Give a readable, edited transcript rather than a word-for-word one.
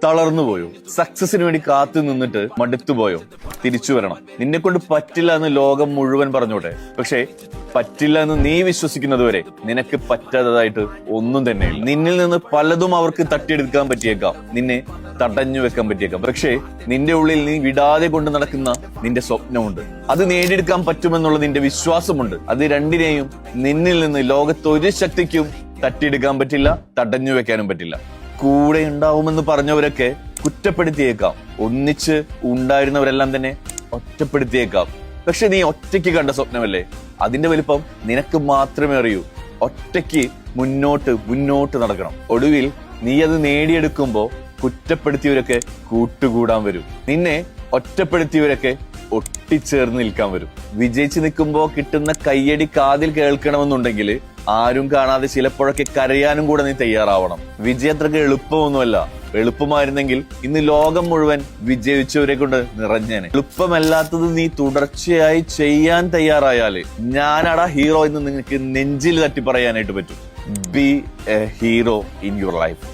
തളർന്നു പോയോ? സക്സസിന് വേണ്ടി കാത്തു നിന്നിട്ട് മടുത്തുപോയോ? തിരിച്ചു വരണം. നിന്നെ കൊണ്ട് പറ്റില്ല എന്ന് ലോകം മുഴുവൻ പറഞ്ഞോട്ടെ, പക്ഷെ പറ്റില്ല എന്ന് നീ വിശ്വസിക്കുന്നത് വരെ നിനക്ക് പറ്റാത്തതായിട്ട് ഒന്നും തന്നെയില്ല. നിന്നിൽ നിന്ന് പലതും അവർക്ക് തട്ടിയെടുക്കാൻ പറ്റിയേക്കാം, നിന്നെ തടഞ്ഞു വെക്കാൻ പറ്റിയേക്കാം. പക്ഷേ നിന്റെ ഉള്ളിൽ നീ വിടാതെ കൊണ്ട് നടക്കുന്ന നിന്റെ സ്വപ്നമുണ്ട്. അത് നേടിയെടുക്കാൻ പറ്റുമെന്നുള്ള നിന്റെ വിശ്വാസമുണ്ട്. അത് രണ്ടിനെയും നിന്നിൽ നിന്ന് ലോകത്ത് ഒരു ശക്തിക്കും തട്ടിയെടുക്കാൻ പറ്റില്ല, തടഞ്ഞു വെക്കാനും പറ്റില്ല. കൂടെ ഉണ്ടാവുമെന്ന് പറഞ്ഞവരൊക്കെ കുറ്റപ്പെടുത്തിയേക്കാം, ഒന്നിച്ച് ഉണ്ടായിരുന്നവരെല്ലാം തന്നെ ഒറ്റപ്പെടുത്തിയേക്കാം. പക്ഷെ നീ ഒറ്റയ്ക്ക് കണ്ട സ്വപ്നമല്ലേ, അതിന്റെ വലിപ്പം നിനക്ക് മാത്രമേ അറിയൂ. ഒറ്റയ്ക്ക് മുന്നോട്ട് നടക്കണം. ഒടുവിൽ നീ അത് നേടിയെടുക്കുമ്പോ കുറ്റപ്പെടുത്തിയവരൊക്കെ കൂട്ടുകൂടാൻ വരും, നിന്നെ ഒറ്റപ്പെടുത്തിയവരൊക്കെ ഒട്ടിച്ചേർന്ന് നിൽക്കാൻ വരും. വിജയിച്ചു നിൽക്കുമ്പോ കിട്ടുന്ന കയ്യടി കാതിൽ കേൾക്കണമെന്നുണ്ടെങ്കിൽ ആരും കാണാതെ ചിലപ്പോഴൊക്കെ കരയാനും കൂടെ നീ തയ്യാറാവണം. വിജയത്രക്ക് എളുപ്പമൊന്നുമല്ല. എളുപ്പമായിരുന്നെങ്കിൽ ഇന്ന് ലോകം മുഴുവൻ വിജയിച്ചവരെ കൊണ്ട് നിറഞ്ഞേനെ. എളുപ്പമല്ലാത്തത് നീ തുടർച്ചയായി ചെയ്യാൻ തയ്യാറായാല് ഞാനാടാ ഹീറോ എന്ന് നിങ്ങൾക്ക് നെഞ്ചിൽ തട്ടി പറയാനായിട്ട് പറ്റും. B A hero in your life.